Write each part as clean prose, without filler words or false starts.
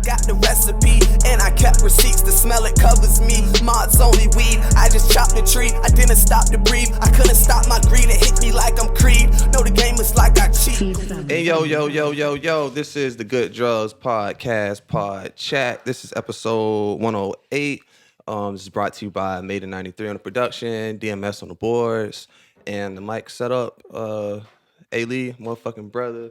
got the recipe, and I kept receipts. The smell it covers me. Mods only weed. I just chopped the tree. I didn't stop to breathe. I couldn't stop my greed. It hit me like I'm Creed. No, the game is like I cheat. Hey, yo. This is the Good Drugs Podcast Pod Chat. This is episode 108. This is brought to you by Made in 93 on the production, DMS on the boards, and the mic set up. A-Lee, motherfucking brother.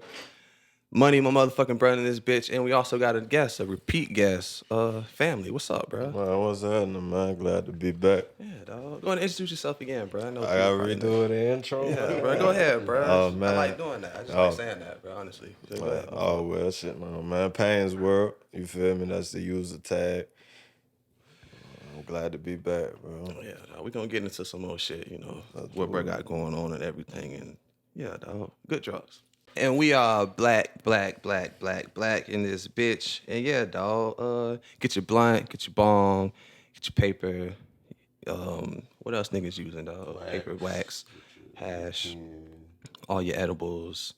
Money, my motherfucking brother in this bitch. And we also got a guest, a repeat guest. Family, what's up, bro? Man, what's happening, man? Glad to be back. Yeah, dog. Go ahead and introduce yourself again, bro. I gotta redo the intro. Yeah, bro. Go ahead, bro. Oh, man. I like doing that. I just like saying that, bro, honestly. Well, shit, man. Payne's World. You feel me? That's the user tag. I'm glad to be back, bro. Yeah, dog. We're going to get into some more shit, you know, what bro got going on and everything. And yeah, dog. Good drugs. And we are black in this bitch. And yeah, dog, get your blunt, get your bong, get your paper. What else niggas using, dog? Wax. Paper, wax, hash, all your edibles.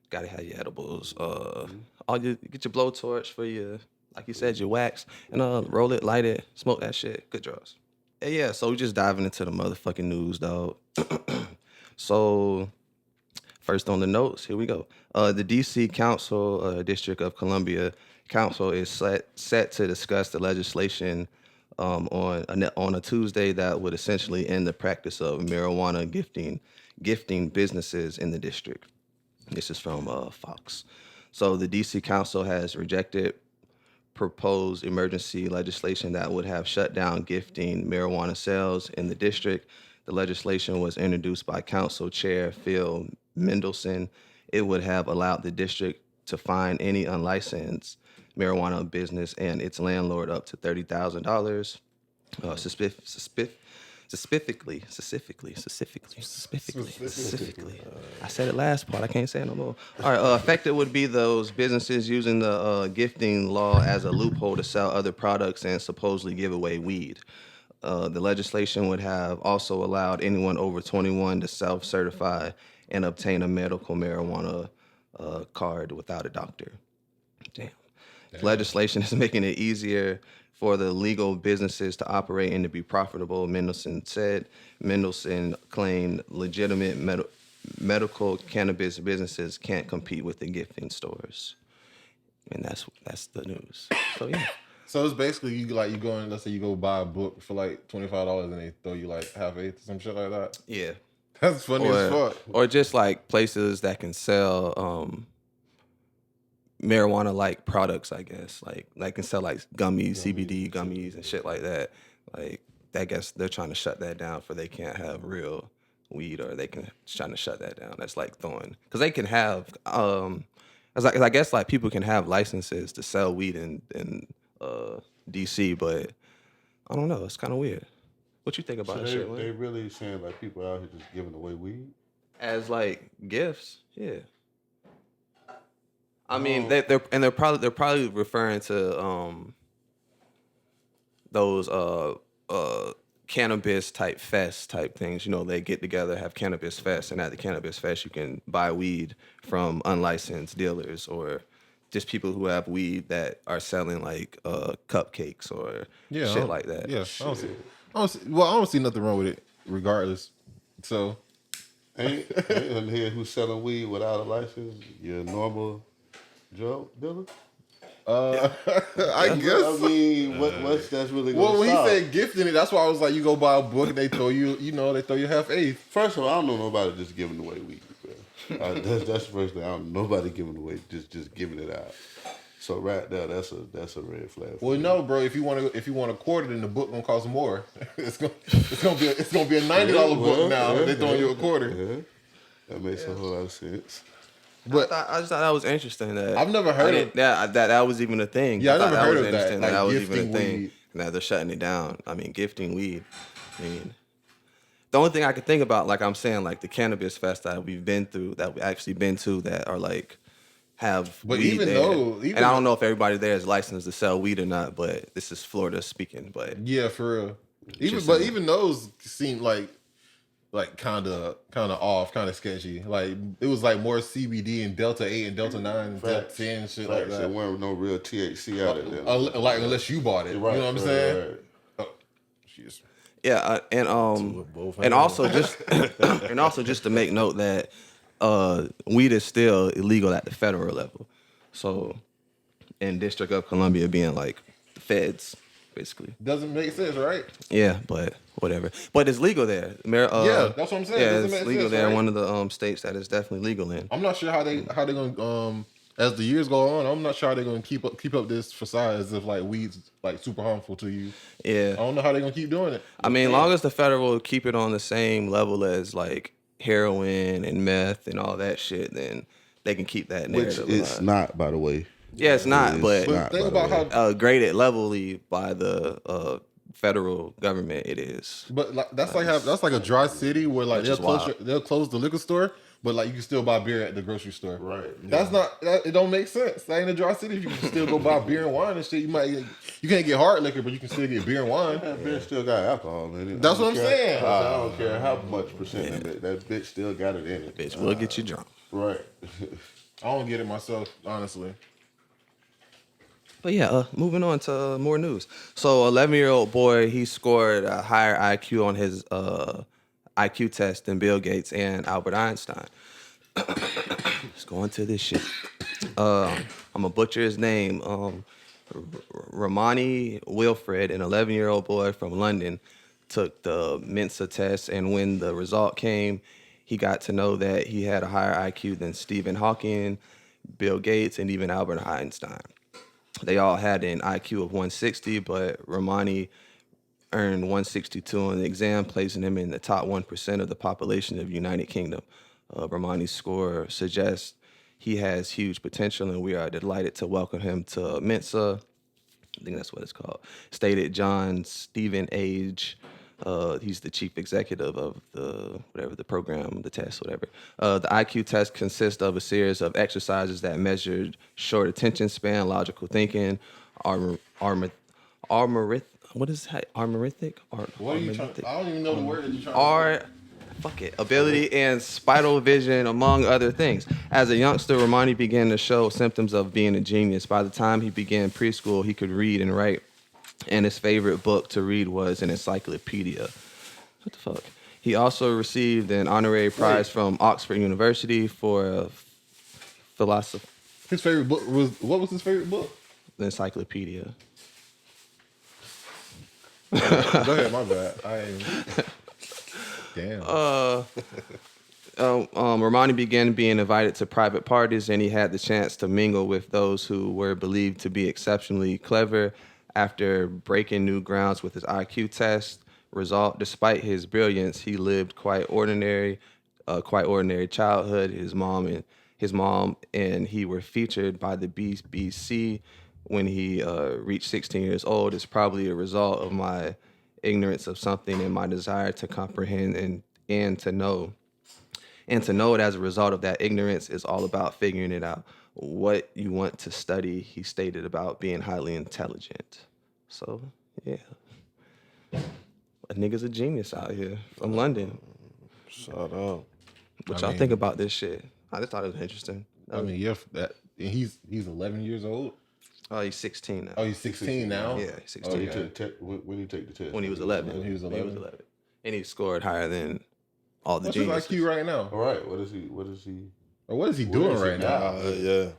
Gotta have your edibles. Get your blowtorch for your, like you said, your wax. And roll it, light it, smoke that shit. Good drugs. And yeah, so we just diving into the motherfucking news, dog. So... First on the notes, here we go. The D.C. Council, District of Columbia Council is set to discuss the legislation on a Tuesday that would essentially end the practice of marijuana gifting businesses in the district. This is from Fox. So the D.C. Council has rejected proposed emergency legislation that would have shut down gifting marijuana sales in the district. The legislation was introduced by Council Chair Phil Mendelson. It would have allowed the district to fine any unlicensed marijuana business and its landlord up to $30,000. Specifically. I said it last part. I can't say it no more. All right. Affected would be those businesses using the gifting law as a loophole to sell other products and supposedly give away weed. The legislation would have also allowed anyone over 21 to self-certify and obtain a medical marijuana card without a doctor. Damn. Legislation is making it easier for the legal businesses to operate and to be profitable, Mendelson said. Mendelson claimed legitimate medical cannabis businesses can't compete with the gifting stores. And that's the news. So, yeah. So it's basically you go in, let's say you go buy a book for like $25 and they throw you like half-eighth or some shit like that. Yeah. That's funny as fuck. Or just like places that can sell marijuana-like products, I guess. Like can sell like gummies, CBD gummies and shit like that. Like, I guess they're trying to shut that down for they can't have real weed, or they can trying to shut that down. That's like throwing, because they can have, I guess like people can have licenses to sell weed in DC, but I don't know. It's kind of weird. What you think about that shit, man? They really saying like people out here just giving away weed as like gifts? Yeah. I mean, they're probably referring to those cannabis type fest type things. You know, they get together, have cannabis fest, and at the cannabis fest you can buy weed from unlicensed dealers or just people who have weed that are selling like cupcakes or shit like that. Yeah, I don't see nothing wrong with it, regardless. So, ain't in here who's selling weed without a license? Your normal drug dealer? I guess. I mean, what's that's really going to Well, when stop? he said gifting it, that's why I was like, you go buy a book and they throw you, they throw you half-eighth. First of all, I don't know nobody just giving away weed. That's the first thing. I don't know nobody giving away, just giving it out. So right there, that's a red flag. Well, no, bro. If you want to quarter, then the book gonna cost more. it's gonna be a $90 book now. They're throwing you a quarter. Yeah. That makes a whole lot of sense. But I just thought that was interesting. That I've never heard of that was even a thing. Yeah, I never heard of of that. Like that was gifting even a thing. weed. Now they're shutting it down. I mean, gifting weed. I mean, the only thing I could think about, like I'm saying, like the cannabis fest that we've actually been to, that are like have but weed even there. though, and I don't know if everybody there is licensed to sell weed or not, but this is Florida speaking. But yeah, for real. Even those seem like like kind of off, kind of sketchy. Like it was like more CBD and Delta 8 and Delta 9 and Delta 10 and shit like that. There weren't no real THC out of there. Like unless you bought it, Right, you know what I'm saying? Right. Oh, jeez. Yeah, and also just to make note that weed is still illegal at the federal level. So, in District of Columbia being like the feds, basically. Doesn't make sense, right? Yeah, but whatever. But it's legal there. Yeah, that's what I'm saying. Yeah, Doesn't it's make legal sense, there. right? One of the states that is definitely legal in. I'm not sure how they gonna as the years go on. I'm not sure how they're gonna keep up this facade as if like weed's like super harmful to you. Yeah, I don't know how they're gonna keep doing it. I mean, long as the federal keep it on the same level as like heroin and meth and all that shit, then they can keep that Which narrative it's alive. not, by the way. Yeah, it's not, but not, think by the about way. how graded levelly by the federal government, it is. But like that's like a dry city where like Which is wild. they'll close the liquor store, but like you can still buy beer at the grocery store. Right. That's it don't make sense. That ain't a dry city. If you can still go buy beer and wine and shit, you can't get hard liquor, but you can still get beer and wine. That bitch still got alcohol in it. That's what I'm saying. I don't care how much percent of it. That bitch still got it in it. Bitch, we'll get you drunk. Right. I don't get it myself, honestly. But yeah, moving on to more news. So, 11-year-old boy, he scored a higher IQ on his IQ test than Bill Gates and Albert Einstein. Let's go into this shit. I'm gonna butcher his name. Romani Wilfred, an 11-year-old boy from London, took the Mensa test, and when the result came, he got to know that he had a higher IQ than Stephen Hawking, Bill Gates, and even Albert Einstein. They all had an IQ of 160, but Romani earned 162 on the exam, placing him in the top 1% of the population of the United Kingdom. Romani's score suggests he has huge potential, and we are delighted to welcome him to Mensa. I think that's what it's called. Stated John Stephen Age. He's the chief executive of the program, the test, whatever. The IQ test consists of a series of exercises that measured short attention span, logical thinking, arithmetic. What is that? Arithmetic? What are you trying? I don't even know the word that you're trying to ability and spinal vision, among other things. As a youngster, Romani began to show symptoms of being a genius. By the time he began preschool, he could read and write, and his favorite book to read was an encyclopedia. What the fuck? He also received an honorary prize from Oxford University for philosophy. His favorite book what was his favorite book? The encyclopedia. Go ahead, my bad. Damn. Romani began being invited to private parties, and he had the chance to mingle with those who were believed to be exceptionally clever. After breaking new grounds with his IQ test result, despite his brilliance, he lived quite ordinary childhood. His mom and he were featured by the BBC when he reached 16 years old. It's probably a result of my ignorance of something and my desire to comprehend and to know. And to know it as a result of that ignorance is all about figuring it out. What you want to study, he stated about being highly intelligent. So, yeah. A nigga's a genius out here from London. Shout out. What y'all think about this shit? I just thought it was interesting. I mean, yeah, he's 11 years old. Oh, he's 16 now. Oh, he's 16 now? Yeah, he's 16. Oh, He yeah. took the when he take the test? When he was 11. When he was 11. And he scored higher than all the What's his geniuses. IQ right now? All right. What is he? Or what is he doing is he right now? Yeah.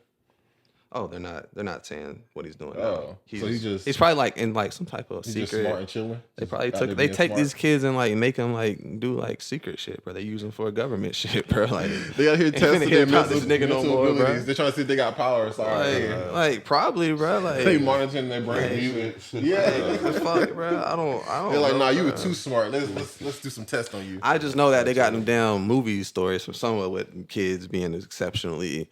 Oh, they're not saying what he's doing. Oh, He's, so he's probably like in like some type of He's secret. just smart and chilling. They probably Just out there they being take smart. these kids and like make them like do like secret shit, bro. They use them for government shit, bro. Like They out here ain't testing finna their hear about this mental, nigga no mental more, bro. abilities. They're trying to see if they got power. It's all right. Like probably, bro. Like They monitoring their brain. Yeah. what the fuck, bro? I don't. They're like, know, nah, you bro. were too smart. Let's do some tests on you. I just know that they got them damn movie stories from somewhere with kids being exceptionally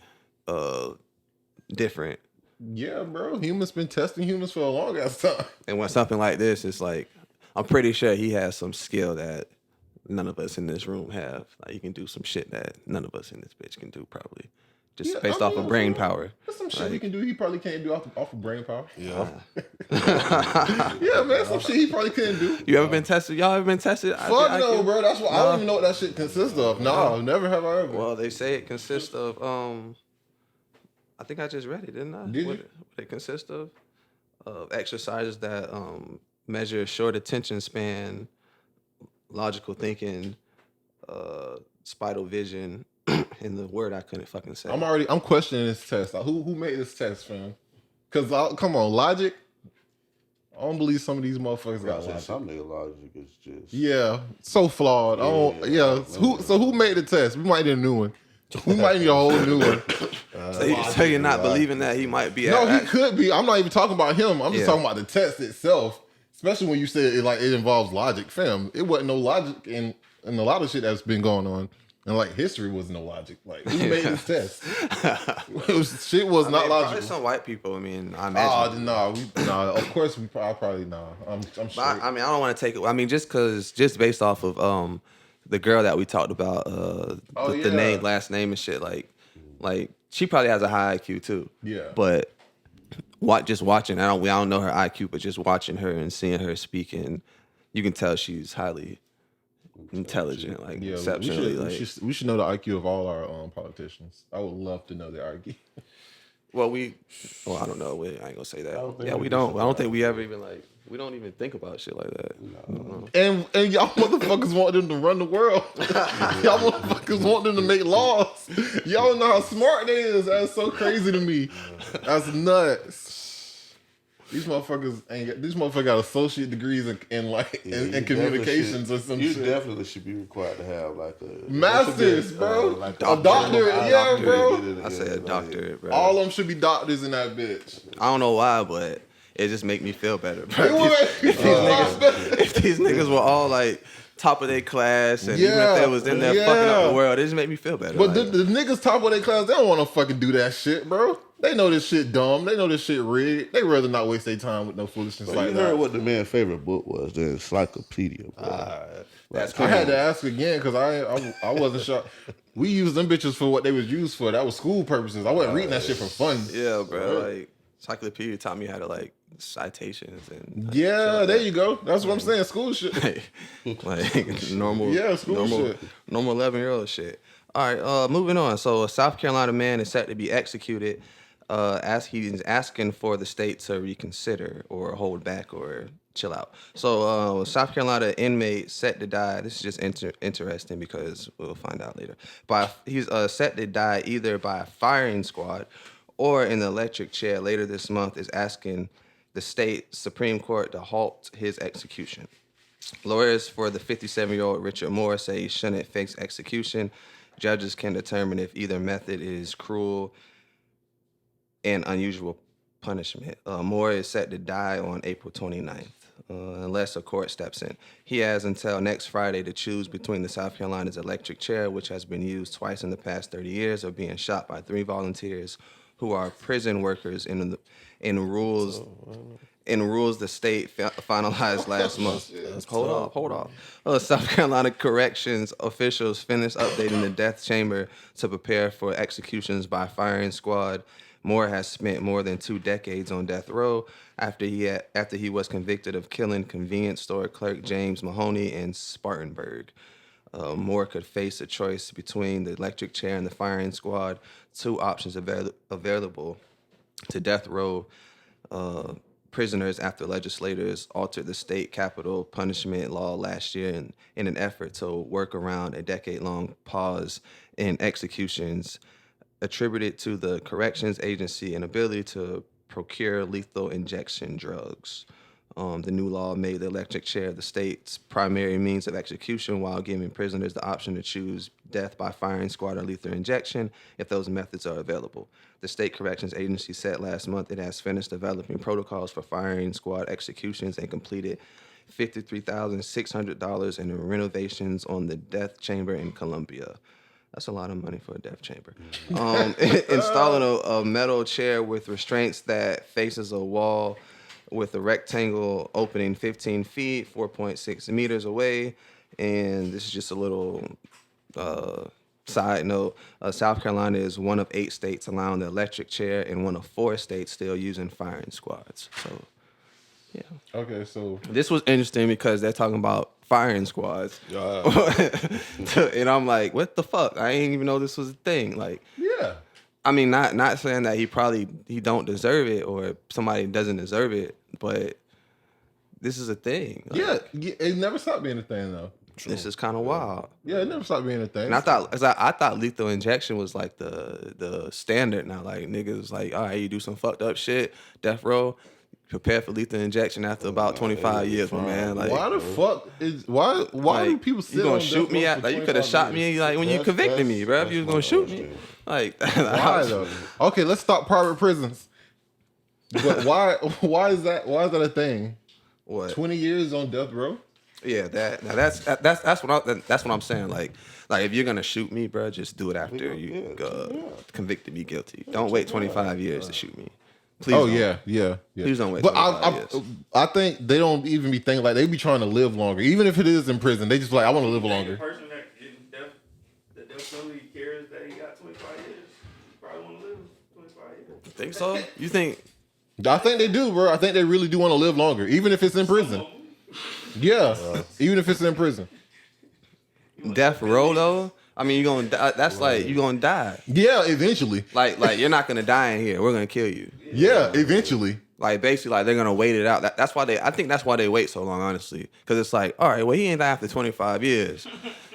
different. Yeah, bro. Humans been testing humans for a long ass time. And when something like this, it's like, I'm pretty sure he has some skill that none of us in this room have. Like, he can do some shit that none of us in this bitch can do, probably. just based off of brain power. There's some shit he can do. He probably can't do off of brain power. Yeah. Yeah, man. Some shit he probably couldn't do. You ever been tested? Y'all ever been tested? Fuck no, bro. That's what I don't even know what that shit consists of. No, never have I ever. Well, they say it consists of. I think I just read it, didn't I? Did what you? it consists of exercises that measure short attention span, logical thinking, spinal vision, and the word I couldn't fucking say. I'm questioning this test. Like, who made this test, fam? Because come on, logic. I don't believe some of these motherfuckers got logic. Some nigga logic is just So flawed. Who made the test? We might need a new one. We might need a whole new one. So you're not believing that he might be? No, he could be. I'm not even talking about him. I'm just talking about the test itself. Especially when you said it involves logic, fam. It wasn't no logic in a lot of shit that's been going on. And like history was no logic. Like who made this test? Shit was not logical. Probably some white people. I mean, I imagine. Of course we probably nah. I'm sure. I mean, I don't want to take it. I mean, just based off of the girl that we talked about, the name, last name and shit. Like she probably has a high IQ too. Yeah. But just watching, I don't know her IQ, but just watching her and seeing her speaking, you can tell she's highly intelligent, like exceptionally. We should know the IQ of all our politicians. I would love to know their IQ. Well, I don't know. I ain't gonna say that. We don't. I don't think we ever even we don't even think about shit like that. No. And y'all motherfuckers want them to run the world. Y'all motherfuckers want them to make laws. Y'all know how smart they is. That's so crazy to me. That's nuts. These motherfuckers got associate degrees in communications or some shit. You definitely should be required to have like a masters, bro. Like a doctorate, bro. I say a doctorate, bro. All of them should be doctors in that bitch. I don't know why, but it just make me feel better, bro. If these niggas were all like top of their class, and even if they was in there fucking up the world, it just make me feel better. But the niggas top of their class, they don't want to fucking do that shit, bro. They know this shit dumb. They know this shit rigged. They rather not waste their time with no foolishness like that. You heard what the man's favorite book was, the Encyclopedia, bro. That's crazy. I had to ask again because I wasn't sure. We used them bitches for what they was used for. That was school purposes. I wasn't reading that shit for fun. Yeah, bro. Like Encyclopedia taught me how to citations and there you go. That's what I'm saying. School shit. like normal shit. Normal 11-year-old shit. All right, moving on. So a South Carolina man is set to be executed as he's asking for the state to reconsider or hold back or chill out. So South Carolina inmate set to die. This is just interesting because we'll find out later. He's set to die either by a firing squad or in the electric chair later this month, is asking the state Supreme Court to halt his execution. Lawyers for the 57-year-old Richard Moore say he shouldn't face execution. Judges can determine if either method is cruel and unusual punishment. Moore is set to die on April 29th, unless a court steps in. He has until next Friday to choose between the South Carolina's electric chair, which has been used twice in the past 30 years, or being shot by 3 volunteers who are prison workers in rules the state finalized last month. Hold on. South Carolina corrections officials finished updating the death chamber to prepare for executions by firing squad. Moore has spent more than 2 decades on death row after he was convicted of killing convenience store clerk James Mahoney in Spartanburg. Moore could face a choice between the electric chair and the firing squad, 2 options available to death row prisoners after legislators altered the state capital punishment law last year in an effort to work around a decade-long pause in executions attributed to the corrections agency inability to procure lethal injection drugs. The new law made the electric chair the state's primary means of execution while giving prisoners the option to choose death by firing squad or lethal injection if those methods are available. The state corrections agency said last month it has finished developing protocols for firing squad executions and completed $53,600 in renovations on the death chamber in Columbia. That's a lot of money for a death chamber. Installing a metal chair with restraints that faces a wall with a rectangle opening 15 feet, 4.6 meters away. And this is just a little Side note, South Carolina is one of 8 states allowing the electric chair and one of 4 states still using firing squads. So, yeah. Okay, so This was interesting because they're talking about firing squads. And I'm like, what the fuck? I didn't even know this was a thing. Like, yeah. I mean, not saying that he don't deserve it or somebody doesn't deserve it, but this is a thing. Like, Yeah, it never stopped being a thing though. this is kind of wild. Yeah, it never stopped being a thing. And I thought lethal injection was like the standard now. Like niggas like, all right, you do some fucked up shit, death row, prepare for lethal injection after about 25 years, my man. Like, why the fuck is why like, do people sit you gonna on shoot death me row at for like you could have 25 shot years? me like when you convicted me, bro. If you was gonna shoot me, like Why though? Okay, let's stop private prisons. But why is that a thing? What? 20 years on death row? Yeah, that's what I'm saying. Like if you're gonna shoot me, bro, just do it after you convicted me guilty. Don't wait 25 years to shoot me. Please. Oh don't. yeah. Please don't wait. But 25 years. I think they don't even be thinking like they be trying to live longer, even if it is in prison. They just like I want to live The longer. person that definitely cares that he got 25 years probably want to live 25 years. Think so? You think? I think they do, bro. I think they really do want to live longer, even if it's in prison. Yeah, even if it's in prison. Death row though? I mean, you're gonna die. That's like you're gonna die. Yeah, eventually. Like you're not gonna die in here. We're gonna kill you. Yeah, eventually. Like basically, like they're gonna wait it out. That's why I think that's why they wait so long, honestly. Because it's like, all right, well, he ain't die after 25 years.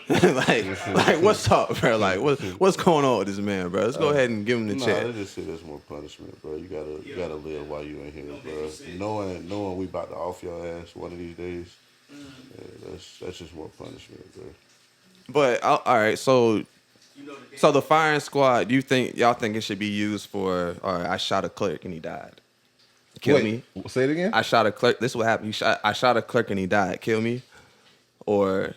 like what's up, bro? Like what's going on with this man, bro? Let's go ahead and give him the check. They just say there's more punishment, bro. You gotta live while you in here, bro. Knowing we about to off your ass one of these days. Yeah, that's just more punishment, bro. But all right, so the firing squad, y'all think it should be used for? All right, I shot a clerk and he died. Kill me. Say it again. I shot a clerk. This is what happened. I shot a clerk and he died. Kill me, or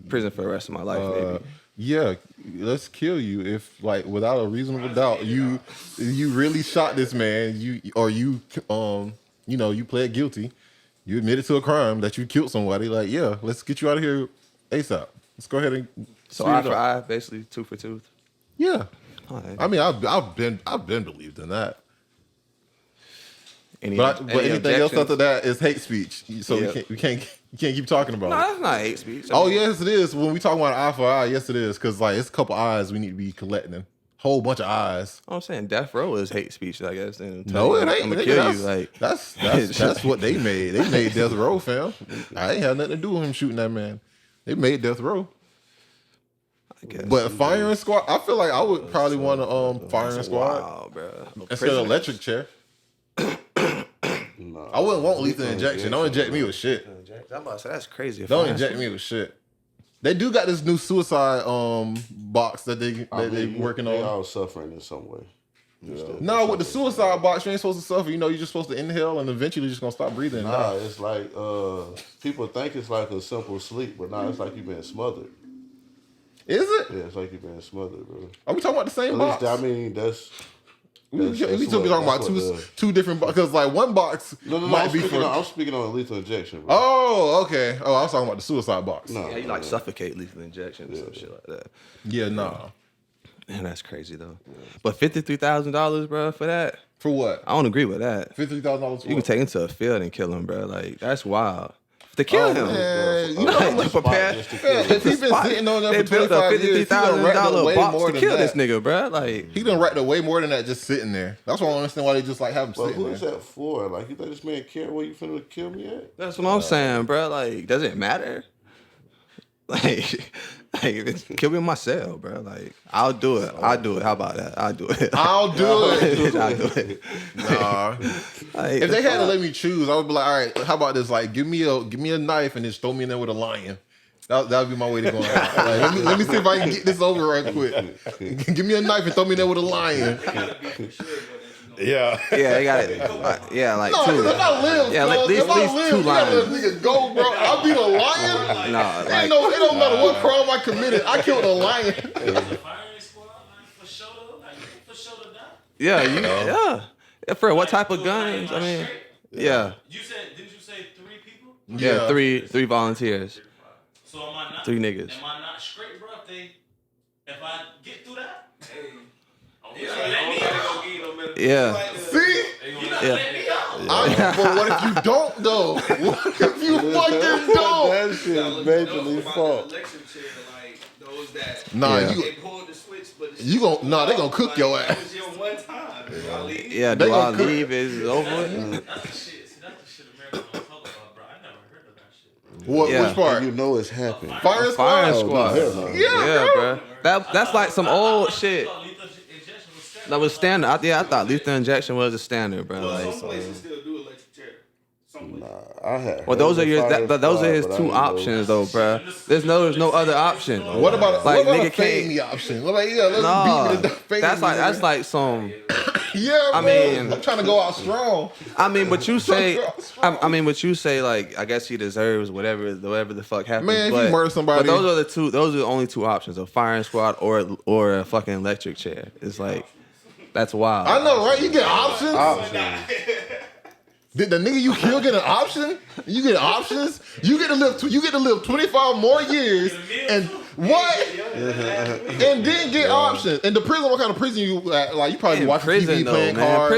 prison for the rest of my life, maybe. Yeah, let's kill you if, like, without a reasonable doubt, you really shot this man. You pled guilty. You admitted to a crime that you killed somebody. Like, yeah, let's get you out of here ASAP. Let's go ahead and. So eye for eye, basically tooth for tooth. Yeah. Right. I mean, I've been believed in that. But anything else objections? after that is hate speech. So Yeah. you can't keep talking about No, it. that's not hate speech. Oh yes, it is. When we talk about eye for eye, yes it is. Because like it's a couple eyes we need to be collecting. Whole bunch of eyes. I'm saying death row is hate speech, I guess. And No, it ain't. I'm gonna Nigga, kill you. Like that's what they made. They made death row, fam. I ain't had nothing to do with him shooting that man. They made death row. I guess. But firing squad, I feel like I would probably want to firing squad Wow, bro. instead of electric chair. No, I wouldn't want lethal injection. Don't inject me with shit. I'm about to say that's crazy. Don't inject me with shit. They do got this new suicide box that they working They on. all suffering in some way. No, with the suicide box, you ain't supposed to suffer. You know, you're just supposed to inhale and eventually you're just gonna stop breathing. Nah, it's like people think it's like a simple sleep, but nah, it's like you've been smothered. Is it? Yeah, it's like you've been smothered, bro. Are we talking about the same At box? least, I mean, that's we still be what- talking about that's what two different boxes. Because like one box No, might be for. I'm speaking on lethal injection, bro. Oh, okay. Oh, I was talking about the suicide box. No, Yeah, you like suffocate lethal injection and some shit like that. Yeah, nah. Man, that's crazy though. But $53,000, bro, for that, For what? I don't agree with that. $53,000. You can take him to a field and kill him, bro. Like that's wild. To kill him, Man, you know how much prepare. Just to kill him. if he been sitting on there They for built a 25 years, he done racked up $53,000 way box more to than kill this that. nigga, bro. Like He done racked up way more than that just sitting there. That's why I don't understand why they just like have him But sitting who is there. that for? Like, you think this man care where you finna kill me at? that's what I'm saying, bro. Like, does it matter? Like if it's kill me in my cell, bro. Like, I'll do it. I'll do it. How about that? I'll do it. I'll do it. I'll do it. Nah. Like, If they had to let me choose, I would be like, all right, how about this? Like, give me a knife and just throw me in there with a lion. That would be my way to go. Like, let me see if I can get this over right quick. Give me a knife and throw me in there with a lion. Yeah. yeah, they got it. Yeah, like No, two. if I live, Yeah, cuz, at least if I live, 2 you gotta let lions. nigga go, bro. I'll be the lion. No, It like don't matter what crime I committed. I killed a lion. Firing squad, like, for sure, like, for sure to die. yeah, yeah. For what type of guns? I mean, yeah, Didn't you say 3 people? yeah. Three volunteers. So am I not? 3 niggas. Am I not straight, bro? If I get through that, Yeah. See? But what if you don't though? What if you fucking don't? That shit is majorly fucked. Election chair, like those that Nah, Yeah. they pulled the switch, but you gon' nah, they gonna cook your That ass. was your one time. Y'all leave. Yeah, They do I gonna cook- leave? Is it over with? that's the shit. See, that's the shit America don't talk about, bro. I never heard of that shit. What? Yeah. Which part? You know it's happening. Fire squad. Firing squad. hell no. Yeah, bro. bro. That's like some old shit. Lethal injection was standard. That was standard. I thought lethal injection was a standard, bro. Well, Like, some places still do electric chair. Some places. I had. well, those heard are your the fire those are his squad, but I two didn't know- options, though, bro. There's no other option. What about Like, what about nigga a fade can't- me option? What about let's Nah, beat me to fade that's me, like nigga. some. Yeah, I bro. mean- I'm trying to go out strong. I mean, but you say, I mean, but you say, like, I guess he deserves whatever the fuck happens. Man, if but, you murder somebody- but those are the only two options: a firing squad or a fucking electric chair. It's like, that's wild. I know, right? You get options. Did the nigga you kill get an option? You get options. You get to live 25 more years and what? And then get options. And the prison, what kind of prison you at? Like you probably In watching prison, TV though, playing man. cards.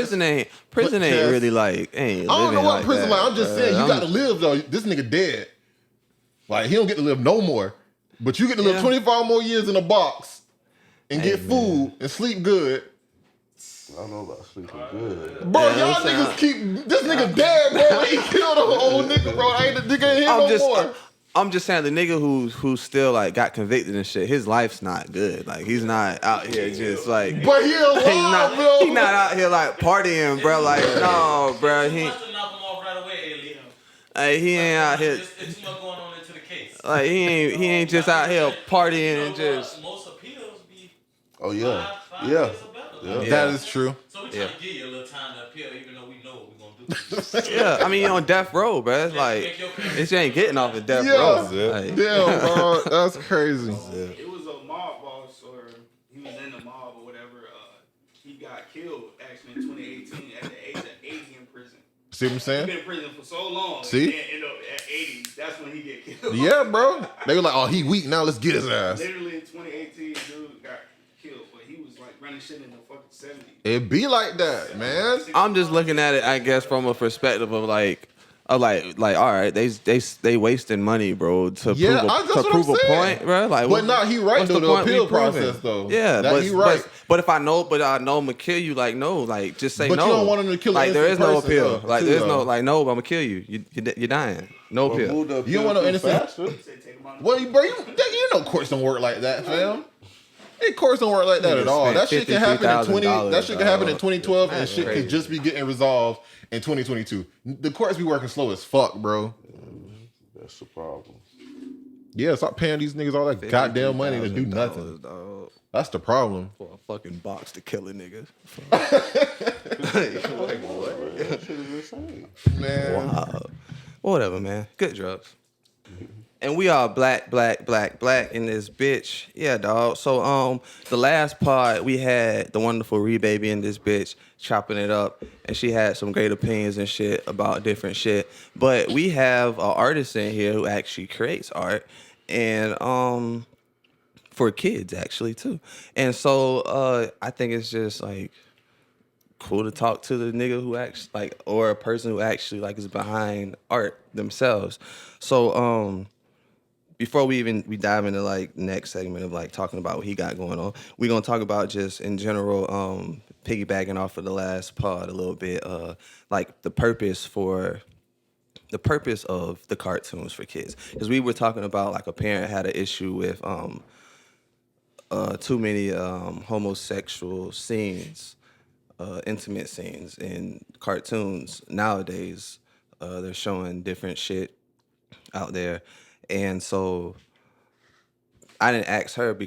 Prison ain't chess. really like ain't. I don't know living what like prison that, like. I'm just bruh. saying you I'm- got to live though. This nigga dead. Like he don't get to live no more. But you get to live Yeah. 25 more years in a box and Hey, get food and sleep good. I don't know about sleeping good. Bro, Yeah, y'all I'm saying- niggas keep this nigga dead, bro. He killed an old nigga, bro. I ain't the nigga in here no more. I'm just saying the nigga who's still like got convicted and shit. His life's not good. Like he's not out here just like. But he alive, bro. He not out here like partying, bro. Like no, bro. He You must have knocked him off right away, alien. he ain't out here. It's too much going on into the case. Like he ain't just out here partying and just. Most appeals be Oh yeah, five yeah. years or better. Yeah. That is true. So we trying Yeah. to give you a little time to appeal, even though we know what we're gonna do. Yeah, I mean you're on death row, bro. It's like it ain't getting off of death Yeah. row. Yeah. Like, Damn, bro. That's crazy. It was a mob boss, or he was in the mob or whatever. He got killed actually in 2018 at the age of 80 in prison. See what I'm He's saying? been in prison for so long. See? And end up at 80. That's when he get killed. Yeah, bro. They were like, oh, he weak. Now let's get his ass. Literally in 2018, dude got killed, but he was like running shit in the fucking 70s. It be like that, man. I'm just looking at it, I guess, from a perspective of like all right, they wasting money, bro, to Yeah, prove that's to what I'm prove a saying. point, bro. Like, But nah, he right what's though, the point we appeal proving? process, though. Yeah, That but he right. But if I know, I'm gonna kill you. Like no, like just say But no. you don't want him to kill an Like there is innocent no person, appeal. though, Like too, there's though. no like no, I'm gonna kill you. You're dying. No appeal. You don't want no innocent- faster. Say take him out. Well, bro, you know courts don't work like that, fam. Hey, courts don't work like that at all. spent That shit can happen in $53,000, That shit can happen in dog. 2012, and That's shit crazy. could just be getting resolved in 2022. The courts be working slow as fuck, bro. That's the problem. Yeah, stop paying these niggas all that goddamn money to do nothing. Dog, That's the problem. for a fucking box to kill a nigga. That shit is insane. Man. Whatever, man. Good drugs. And we are black in this bitch. Yeah, dog. So the last part we had the wonderful ReeBaby in this bitch chopping it up, and she had some great opinions and shit about different shit. But we have an artist in here who actually creates art, and for kids actually too. And so I think it's just like cool to talk to the nigga who actually like, or a person who actually like is behind art themselves. So before we dive into like next segment of like talking about what he got going on, we're gonna talk about just in general, piggybacking off of the last part a little bit, like the purpose of the cartoons for kids. Because we were talking about like a parent had an issue with too many homosexual scenes, intimate scenes in cartoons nowadays. They're showing different shit out there. And so I didn't ask her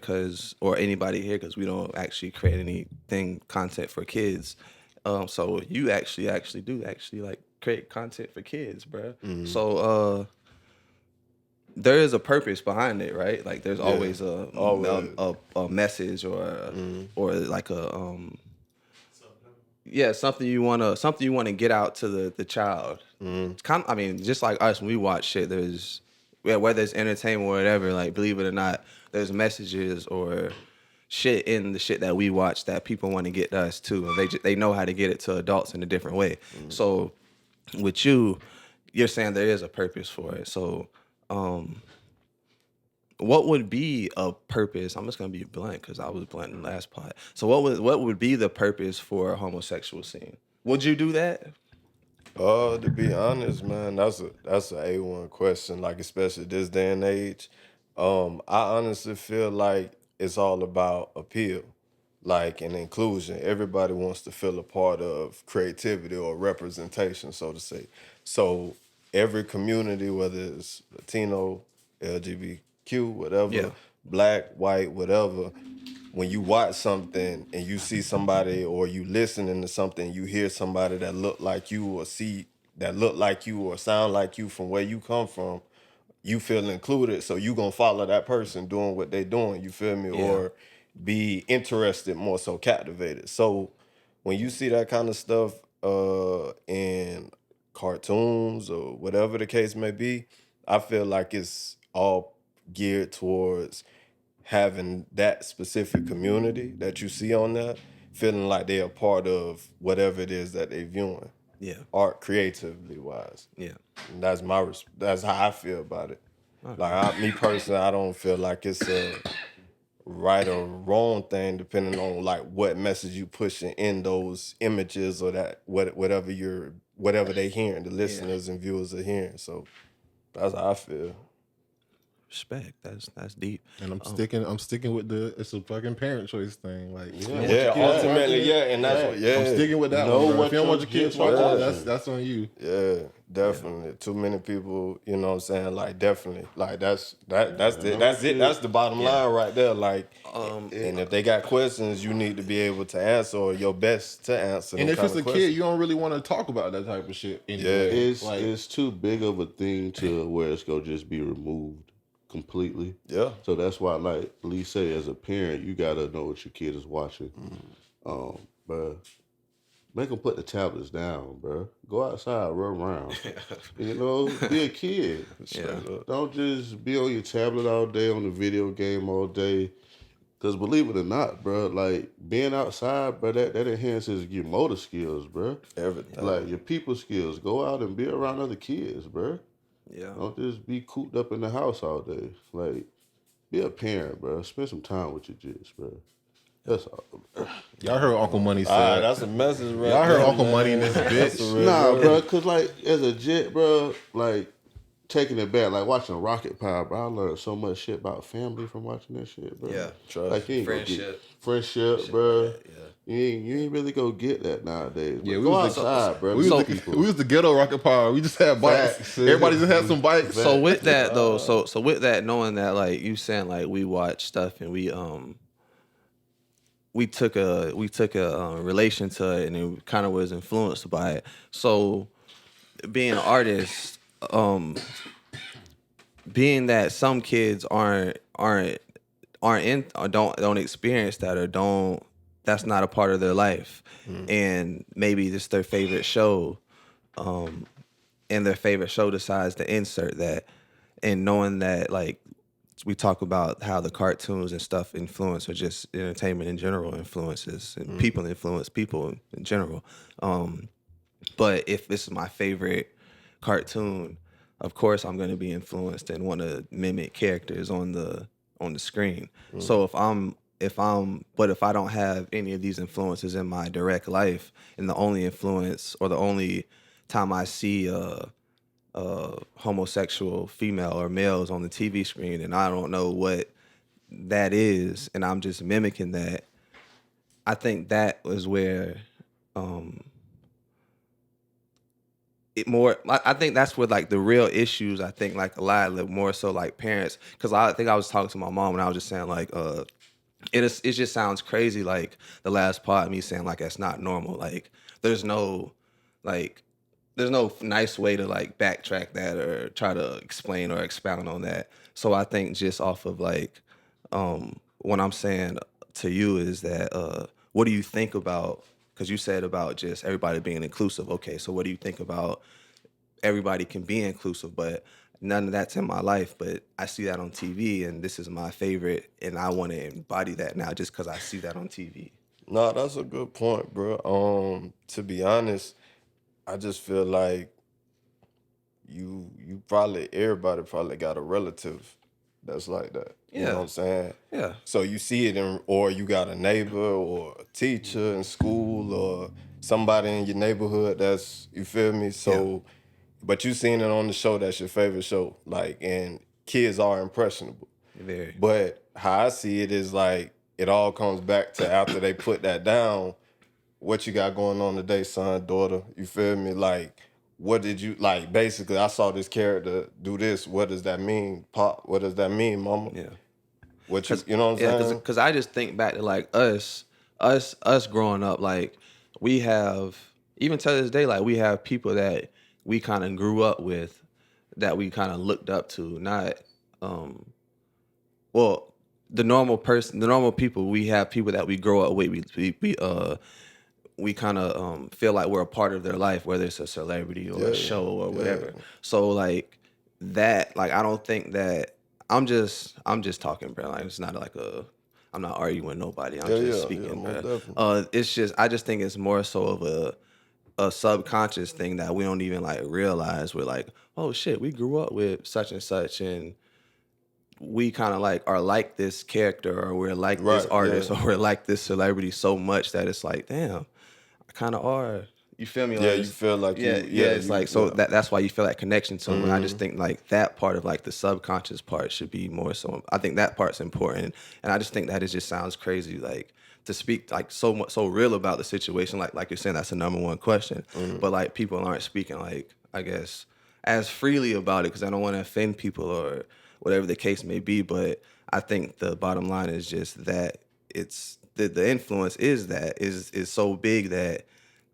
or anybody here because we don't actually create anything content for kids. So you actually do like create content for kids, bro. Mm-hmm. So there is a purpose behind it, right? Like there's always a message or like a something you wanna get out to the child. It's kind of, I mean, just like us when we watch shit, there's whether it's entertainment or whatever, like believe it or not, there's messages or shit in the shit that we watch that people want to get to us too, and they know how to get it to adults in a different way. So with you're saying there is a purpose for it. So what would be a purpose? I'm just gonna be blunt because I was blunt in the last part. So what would be the purpose for a homosexual scene? Would you do that? To be honest, man, that's a A1 question. Like especially this day and age, I honestly feel like it's all about appeal, like and inclusion. Everybody wants to feel a part of creativity or representation, so to say. So every community, whether it's Latino, LGBTQ, whatever, Yeah. black, white, whatever, when you watch something and you see somebody or you listening to something, you hear somebody that look like you or see that look like you or sound like you from where you come from, you feel included. So you gonna follow that person doing what they doing, you feel me? Yeah. Or be interested, more so captivated. So when you see that kind of stuff in cartoons or whatever the case may be, I feel like it's all geared towards having that specific community that you see on there, feeling like they're a part of whatever it is that they're viewing, Yeah. art creatively wise. Yeah. And that's how I feel about it. Like me personally, I don't feel like it's a right or wrong thing depending on like what message you pushing in those images or that whatever they hearing, the listeners and viewers are hearing. So that's how I feel. Respect. That's deep. And I'm sticking with it's a fucking parent choice thing. Like, Yeah, ultimately, yeah, and that's what, I'm sticking with that Know one, bro. what If you don't want your kids watching it, that's on you. Yeah, definitely. Too many people, you know what I'm saying? Like definitely. Like that's the bottom line right there. Like and if they got questions, you need to be able to answer or your best to answer. And them if it's kind a of kid, questions. you don't really want to talk about that type of shit anyway. Yeah. It's too big of a thing to where it's gonna just be removed completely. Yeah. So that's why, like Lee said, as a parent, you gotta know what your kid is watching. But make them put the tablets down, bro. Go outside, run around. You know, be a kid. Don't just be on your tablet all day, on the video game all day. Because believe it or not, bro, like being outside, bro, that enhances your motor skills, bro. Everything. Like your people skills. Go out and be around other kids, bro. Yeah. Don't just be cooped up in the house all day. Like, be a parent, bro. Spend some time with your kids, bro. That's all. Y'all heard Uncle Money say. That's a message, right? Y'all heard there, Uncle man. Money in this bitch. Nah, bro, because, like, as a jit, bro, like, taking it back, like, watching Rocket Power, bro, I learned so much shit about family from watching that shit, bro. Yeah. Trust. Like, you ain't gonna Friendship. get friendship, bro. like that, yeah. You ain't really go get that nowadays. Yeah, But we go was outside, bro. We Meet was, people. we was the ghetto Rocket Power. We just had bikes. Facts. Everybody just had some bikes. So with that though, so with that, knowing that like you saying like we watch stuff and we took a relation to it and it kind of was influenced by it. So being an artist, being that some kids aren't in or don't experience that or that's not a part of their life, and maybe this their favorite show, and their favorite show decides to insert that, and knowing that like we talk about how the cartoons and stuff influence or just entertainment in general influences and people influence people in general. But if this is my favorite cartoon, of course I'm going to be influenced and want to mimic characters on the screen. So if I don't have any of these influences in my direct life, and the only influence or the only time I see a homosexual female or males on the TV screen and I don't know what that is and I'm just mimicking that, I think that was where I think that's where like the real issues, I think like a lot of more so like parents, because I think I was talking to my mom and I was just saying like it just sounds crazy, like the last part of me saying like that's not normal, like there's no nice way to like backtrack that or try to explain or expound on that. So I think just off of like what I'm saying to you is that what do you think about, because you said about just everybody being inclusive. Okay, so what do you think about everybody can be inclusive, but none of that's in my life, but I see that on TV, and this is my favorite, and I want to embody that now just because I see that on TV. No, that's a good point, bro. To be honest, I just feel like everybody probably got a relative that's like that. You know what I'm saying? Yeah. So you see it or you got a neighbor or a teacher in school or somebody in your neighborhood that's, you feel me? So, but you seen it on the show, that's your favorite show. Like, and kids are impressionable. Very. But how I see it is like, it all comes back to after they put that down, what you got going on today, son, daughter, you feel me? Like, what did you, like, basically, I saw this character do this. What does that mean, Pop? What does that mean, Mama? Yeah. What you know what I'm saying? Because I just think back to, like, us growing up, like, we have, even to this day, like, we have people that we kind of grew up with that we kind of looked up to. Not, well, the normal people, we have people that we grow up with. We kind of feel like we're a part of their life, whether it's a celebrity or a show or whatever. So like that, like I don't think that I'm just talking, bro. Like it's not like I'm not arguing with nobody. I'm just speaking, bro. It's just I just think it's more so of a subconscious thing that we don't even like realize. We're like, oh shit, we grew up with such and such, and we kind of like are like this character, or we're like this artist, or we're like this celebrity so much that it's like, damn, I kind of are. You feel me? Like, Yeah, you feel like it's like so that's why you feel that connection. So I just think like that part of like the subconscious part should be more so. I think that part's important, and I just think that it just sounds crazy like to speak like so much so real about the situation. Like you're saying, that's the number one question, but like people aren't speaking like I guess as freely about it because I don't want to offend people or whatever the case may be. But I think the bottom line is just that it's the influence is so big that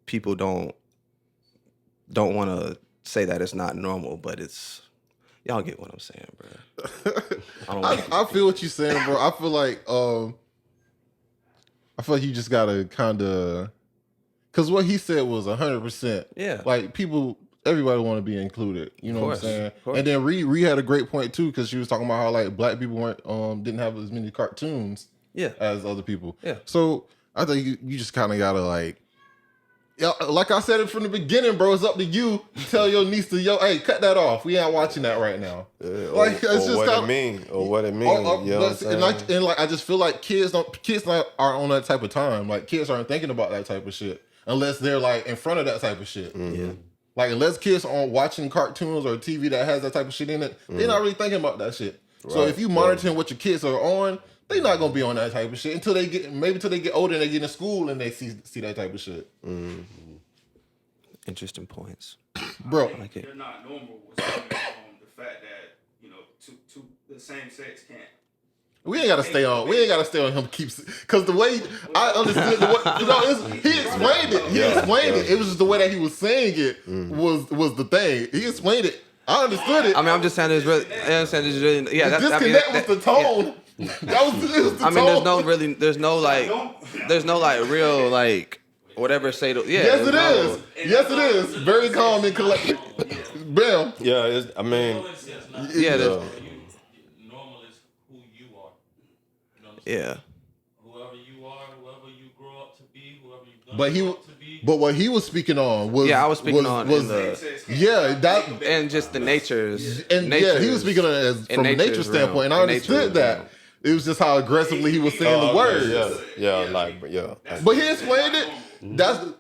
people don't want to say that it's not normal, but it's y'all get what I'm saying, bro. I feel what you're saying, bro. I feel like you just gotta kind of, because what he said was 100%. Yeah, like everybody want to be included. You know what I'm saying? And then Ree had a great point too, because she was talking about how like black people didn't have as many cartoons as other people. Yeah. So I think you just kind of gotta like. Yeah, like I said it from the beginning, bro. It's up to you to tell your niece hey, cut that off. We ain't watching that right now. Like it's just what it mean, or what it mean. And like I just feel like kids are on that type of time. Like kids aren't thinking about that type of shit unless they're like in front of that type of shit. Yeah. Like unless kids aren't watching cartoons or TV that has that type of shit in it, they're not really thinking about that shit. Right. So if you monitoring what your kids are on, they not gonna be on that type of shit until they get older and they get in school and they see that type of shit. Mm-hmm. Interesting points, bro. I like they're not normal with the fact that two the same sex can't. We ain't gotta stay on. We ain't gotta stay on him. Because the way I understood he explained it. He explained it. It was just the way that he was saying it was the thing. He explained it. I understood it. I mean, I'm just saying there's really. I understand there's really. Yeah, the disconnect was the tone. Yeah. That was the tone. I mean, there's no real like whatever say. Yes, it is. Yes, it is. Very calm and collected. Bam. Yeah, I mean, yeah. Normal is who you are. You know what I'm saying? Yeah. Whoever you are, whoever you grow up to be, whoever you grow up to be. But what he was speaking on was I was speaking on that and just the natures. He was speaking on it from a nature standpoint, and I understood that. It was just how aggressively he was saying the words. But he explained it.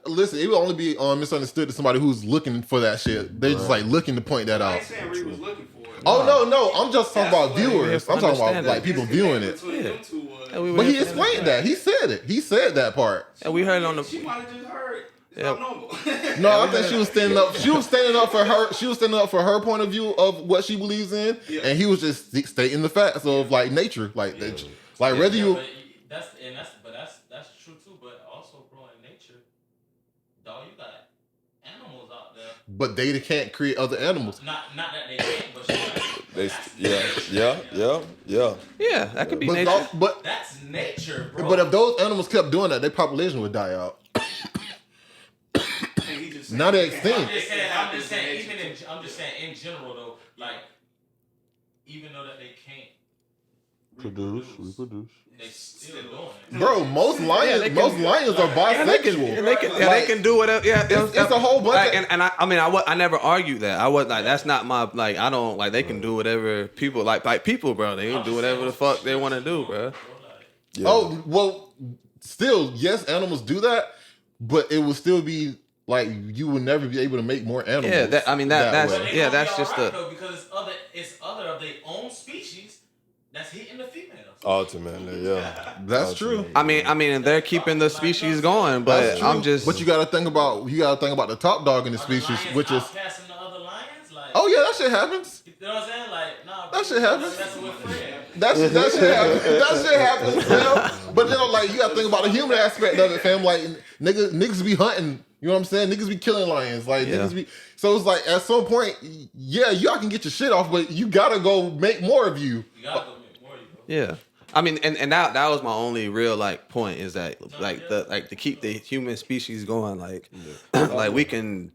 Listen, it would only be misunderstood to somebody who's looking for that shit. They're just like looking to point that out. I ain't saying Ree was looking for it. Oh no, I'm just talking about viewers. I'm talking about like people viewing it. But he explained that. He said it. He said that part. And we heard it on the. She might have just heard. Normal. No, I think she was standing up. She was standing up for her. She was standing up for her point of view of what she believes in, and he was just stating the facts of like nature, like whether you. That's true too. But also, bro, in nature, dog, you got animals out there. But they can't create other animals. Not that they can't, but Yeah, that could be nature. But that's nature, bro. But if those animals kept doing that, their population would die out. Not extinct. I'm just saying in general though, like even though that they can't reproduce. they still doing it. Bro, most lions are bisexual. They can do whatever. Yeah, It's a whole bunch. I never argued that. I was like, that's not my like. I don't like. They can do whatever people like people, bro. They can do whatever the fuck they want to do, bro. Yeah. Oh well, still yes, animals do that, but it will still be like you will never be able to make more animals. Yeah, that's way. yeah, that's just the though, because it's other of their own species that's hitting the females. Ultimately, yeah. That's true. I mean, and they're keeping the species going, but I'm just. But you got to think about the top dog in the species, which is. Outcasting the other lions, like. Oh yeah, that shit happens. You know what I'm saying? Like, nah. That shit happens. That's with Fred. That shit happens. That shit happens, fam. But like you got to think about the human aspect of it, fam. Like niggas be hunting. You know what I'm saying? Niggas be killing lions. Like niggas be. So it's like at some point, yeah, y'all can get your shit off, but you gotta go make more of you. You gotta go make more of you. Yeah. I mean, and that was my only real like point is that like to keep the human species going, like like we can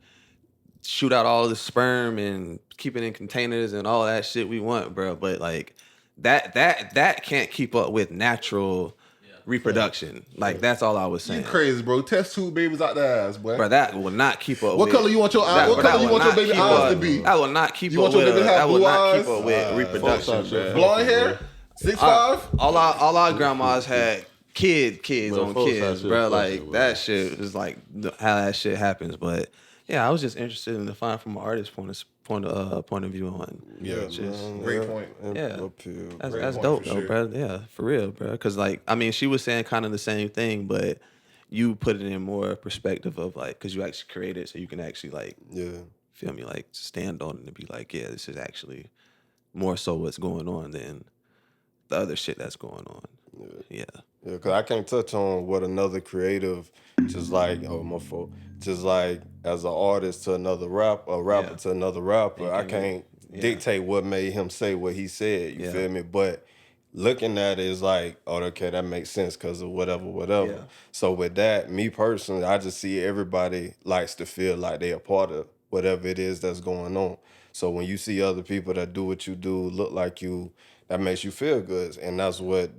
shoot out all the sperm and keep it in containers and all that shit we want, bro. But like that can't keep up with natural reproduction. Like that's all I was saying. You crazy, bro? Test tube babies out the ass, boy. Bro, that will not keep up. What color you want your eyes? What color you want your baby eyes to be? That will not keep You up want your with. baby to have That will blue not eyes? keep up with reproduction, bro. Blonde hair, 6'5". All our grandmas had kids Bro, on folks kids, out bro. here Like fucking, that shit is like how that shit happens. But yeah, I was just interested in to find from an artist's point of view on. Yeah, just great point. yeah. Appeal. That's point dope for though, sure. bro. Yeah, for real, bro. Because like I mean, she was saying kind of the same thing, but you put it in more perspective of like because you actually created, so you can actually like feel me, like stand on it and be like, yeah, this is actually more so what's going on than the other shit that's going on. Yeah. Yeah, because I can't touch on what another creative, just like, my fault, just like as an artist to another rapper, a rapper to another rapper, I can't dictate what made him say what he said, you feel me? But looking at it is like, oh, okay, that makes sense because of whatever. Yeah. So with that, me personally, I just see everybody likes to feel like they a part of whatever it is that's going on. So when you see other people that do what you do, look like you, that makes you feel good. And that's what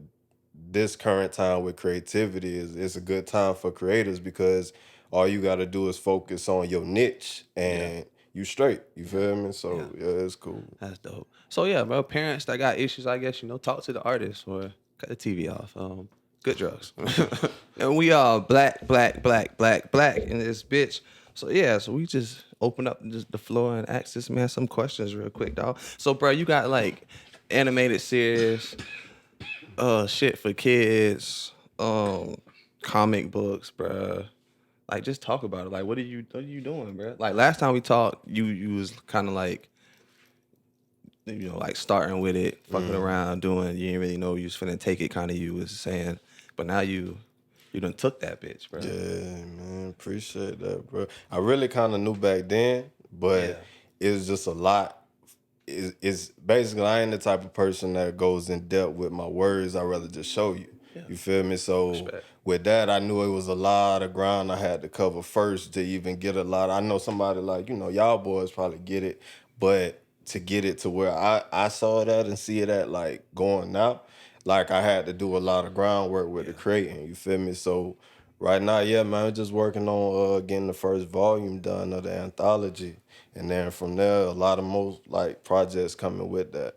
this current time with creativity is. It's a good time for creators because all you got to do is focus on your niche and you straight. You feel me? So yeah, it's cool. That's dope. So yeah, bro, parents that got issues, I guess, talk to the artist or cut the TV off. Good drugs. And we all black in this bitch. So yeah, so we just open up the floor and ask this man some questions real quick, dog. So bro, you got like animated series, shit for kids, comic books, bro. Like just talk about it. Like what are you doing, bro? Like last time we talked, you was kind of like, like starting with it, fucking around, doing. You didn't really know you was finna take it. Kind of you was saying, but now you done took that bitch, bro. Yeah, man, appreciate that, bro. I really kind of knew back then, but it was just a lot. It's basically I ain't the type of person that goes in depth with my words. I'd rather just show you. Yeah. You feel me? So with that, I knew it was a lot of ground I had to cover first to even get a lot. I know somebody like, y'all boys probably get it, but to get it to where I saw that and see it at like going now, like I had to do a lot of groundwork with the creating. You feel me? So right now, yeah, man, I'm just working on getting the first volume done of the anthology. And then from there, a lot of most like projects coming with that.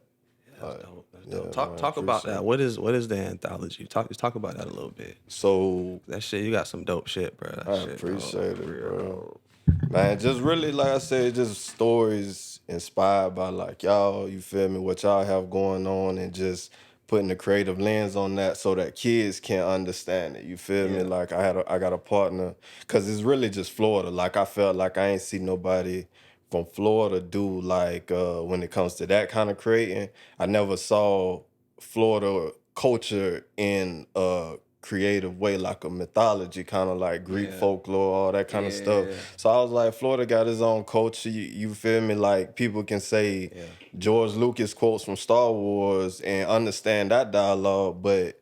That's dope. That's dope. Talk about that. What is the anthology? Talk about that a little bit. So that shit, you got some dope shit, bro. I appreciate it, bro. Man, just really, like I said, just stories inspired by like y'all, you feel me, what y'all have going on, and just putting the creative lens on that so that kids can understand it. You feel me? Like I got a partner, cause it's really just Florida. Like I felt like I ain't see nobody from Florida do like when it comes to that kind of creating. I never saw Florida culture in a creative way, like a mythology, kind of like Greek folklore, all that kind of stuff. So I was like, Florida got his own culture. You feel me? Like people can say George Lucas quotes from Star Wars and understand that dialogue, but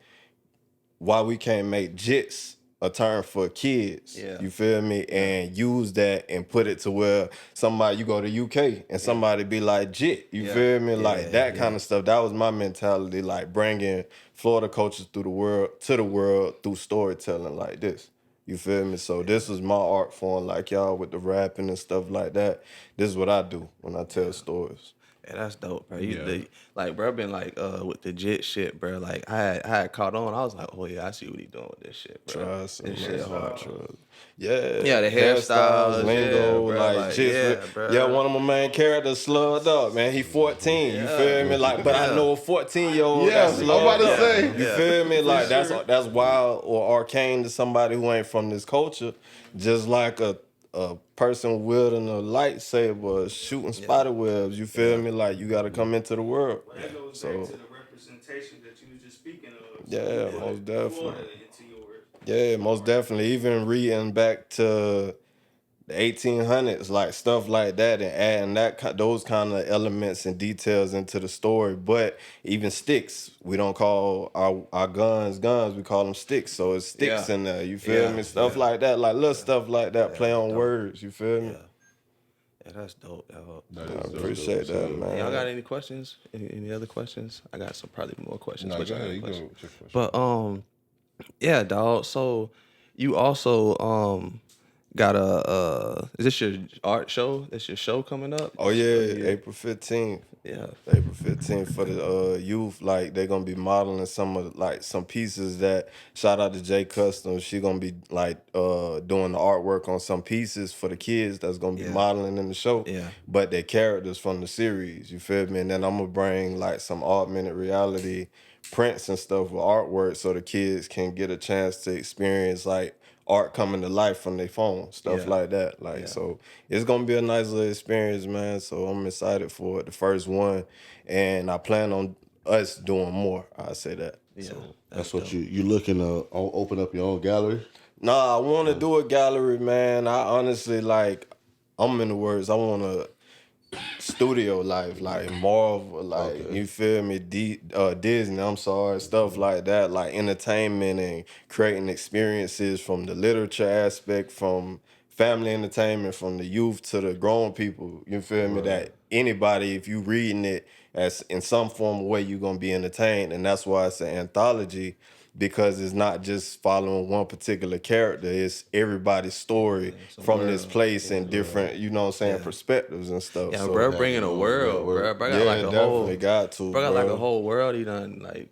why we can't make jits a term for kids. Yeah. You feel me? And use that and put it to where somebody, you go to UK and somebody be like, jit. You Yeah. feel me? Yeah, Like that yeah. kind of stuff. That was my mentality, like bringing Florida culture through the world, to the world through storytelling like this. You feel me? So this is my art form, like y'all with the rapping and stuff like that. This is what I do when I tell stories. Yeah, that's dope, bro. Yeah. Like, bro, been like, with the jit shit, bro. Like, I had caught on. I was like, oh yeah, I see what he doing with this shit, bro. Trust This me, shit man. hard. Trust. Yeah, Yeah, the hairstyles, lingo, yeah, bro, like like, just yeah, bro. yeah. One of my main characters slugged up, man. He 14. You feel me? Like, but I know a 14-year-old. Yeah, that's I'm about to slugged up. say. You feel me? Like that's wild or arcane to somebody who ain't from this culture. Just like a person wielding a lightsaber, shooting spider webs. You feel me? Like you got to come into the world. Well, that goes So back to the representation that you was just speaking of. Yeah, you most put definitely. Florida into yours. yeah, most definitely. Even reading back to the 1800s, like stuff like that, and adding those kind of elements and details into the story. But even sticks, we don't call our guns, we call them sticks. So it's sticks Yeah. in there. You feel Yeah, me? Stuff yeah. like that, like little stuff like that. Play on dope. words. You feel me? Yeah. Yeah, that's dope, dog. I appreciate that, man. Y'all got any questions? Any other questions? I got some probably more questions. No, but go y'all ahead. got You go questions? with your question. But yeah, dog. So you also got is this your art show? Is your show coming up? Oh yeah, April 15th. Yeah. April 15th for the youth. Like they're gonna be modeling some pieces that, shout out to J Customs. She gonna be like doing the artwork on some pieces for the kids that's gonna be modeling in the show. Yeah. But they're characters from the series. You feel me? And then I'm gonna bring like some augmented reality prints and stuff with artwork so the kids can get a chance to experience like art coming to life from their phone, stuff like that. Like, so it's gonna be a nice little experience, man. So I'm excited for it. The first one, and I plan on us doing more. I say that. Yeah. So, That's what you looking to open up your own gallery? nah, I want to do a gallery, man. I honestly I'm in the words. I want to studio life, like Marvel, like you feel me, Disney, I'm sorry, stuff like that, like entertainment and creating experiences from the literature aspect, from family entertainment, from the youth to the grown people. You feel me? That anybody, if you reading it as in some form of way, you're gonna be entertained, and that's why it's an anthology. Because it's not just following one particular character, it's everybody's story from this place and different, you know what I'm saying, perspectives and stuff. Yeah, so, bro, bringing a world, bro. Bro got like a whole, definitely got to, bro got like a whole world he done like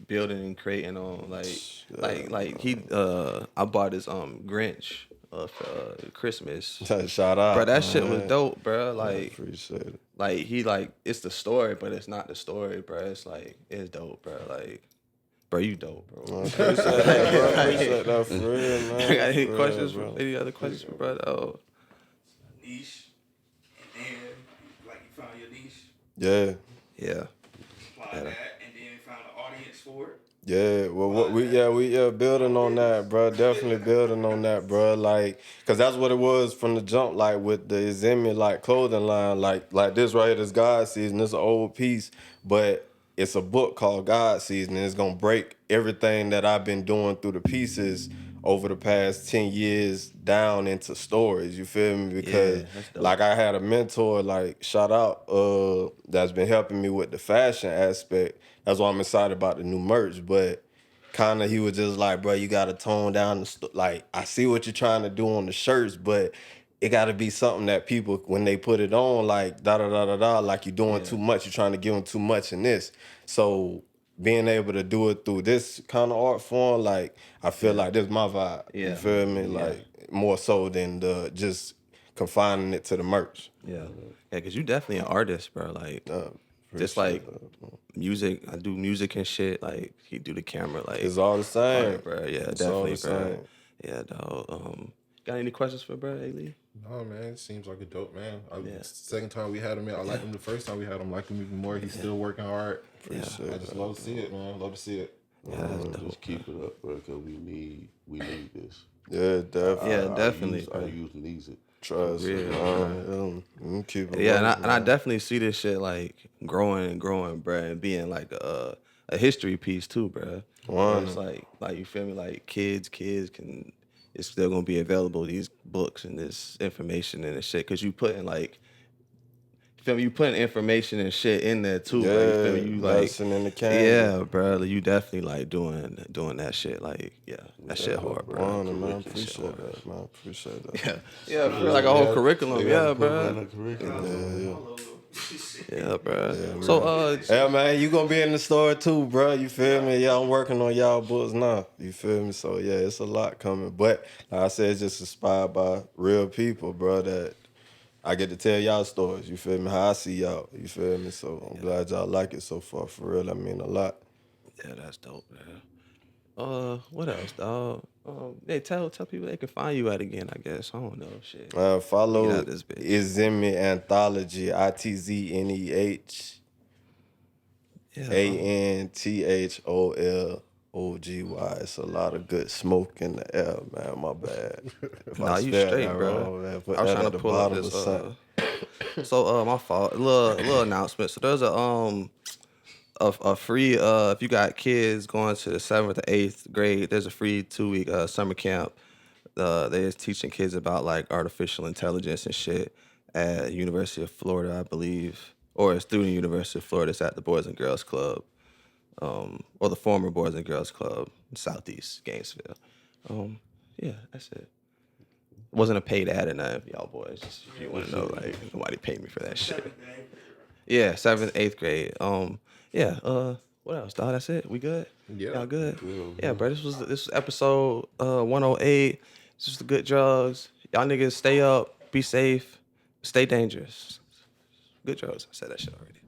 building and creating on, like he I bought his Grinch for Christmas. Shout out, Bro, that shit was dope, bro. I Like, appreciate it. like he like it's the story, but it's not the story, bro. It's like it's dope, bro. Like, bro, you dope, bro. I appreciate that, bro. I appreciate that for real, man. I got any For questions? real, bro. Any other questions, for brother? Oh, Niche, and then like you found your niche, Yeah. yeah. apply that, and then found an audience for it. Yeah, well, we building on that, bro. Definitely building on that, bro. Like, cause that's what it was from the jump. Like with the Izemi like clothing line, like this right here, this God Season. It's an old piece, but it's a book called God Season, and it's gonna break everything that I've been doing through the pieces over the past 10 years down into stories. You feel me? Because that's dope. like I had a mentor, like shout out, that's been helping me with the fashion aspect. That's why I'm excited about the new merch. But kind of he was just like, bro, you gotta tone down like I see what you're trying to do on the shirts, but it gotta be something that people when they put it on, like da da da da da, like you're doing too much. You're trying to give them too much in this. So being able to do it through this kind of art form, like I feel like this is my vibe. Yeah. You feel me? Yeah. Like more so than the just confining it to the merch. Yeah, cause you definitely an artist, bro. Like, just like music, I do music and shit. Like, he do the camera, like It's all the same, art, bro. Yeah, It's all definitely, the bro. same. Yeah, dog. Got any questions for bro, Ailey? No, man, it seems like a dope man. Second time we had him in, I liked him the first time we had him. Like him even more. He's still working hard. I just love to see it, man. Love to see it. Yeah, that's dope. Just keep it up, bro, because we need this. Yeah, definitely. Yeah, definitely. Our youth needs it. Trust me. Real, Keep it Yeah, rolling, and I definitely see this shit like growing and growing, bro, and being like a a history piece too, bro. Wow. It's like you feel me? Like kids can. It's still gonna be available. These books and this information and this shit, cause you putting like. You feel me? You putting information and shit in there too. Yeah, like, you feel me? You like, medicine in the candy. yeah, bro. Like, you definitely like doing that shit. Like, yeah, that shit hard, bro. Wow, man, I Curriculum appreciate shit hard. that, man. I appreciate that. Yeah, I feel like a whole curriculum. They Yeah, gotta put bro. in a curriculum. Yeah, bro. So, Yeah, man, you gonna be in the store too, bro. You feel me? Yeah, I'm working on y'all books now. You feel me? So yeah, it's a lot coming. But like I said, it's just inspired by real people, bro. That I get to tell y'all stories. You feel me? How I see y'all. You feel me? So I'm glad y'all like it so far. For real, I mean a lot. yeah, that's dope, man. What else, dog? Hey, tell people they can find you at again. I guess I don't know, shit. Follow Get out this bitch. Izemi Anthology, ITZNEH. Yeah, ANTHOLOGY. It's a lot of good smoke in the air, man. My bad. If I Nah, you spelled straight, that bro. wrong, man, put I was that trying at to the pull up bottom this. or something. So, my fault. Little announcement. So there's a free if you got kids going to the 7th or 8th grade, there's a free 2-week summer camp. They're teaching kids about like artificial intelligence and shit at University of Florida, I believe, or it's through the University of Florida. It's at the Boys and Girls Club, or the former Boys and Girls Club in Southeast Gainesville. Yeah, that's it. Wasn't a paid ad or nothing, y'all boys. Just if you want to know, like nobody paid me for that shit. Yeah, 7th, 8th grade. Yeah. What else, dog? That's it. We good? Yeah. Y'all good? Yeah, bro. This was episode 108. This was the good drugs. Y'all niggas stay up, be safe, stay dangerous. Good drugs. I said that shit already.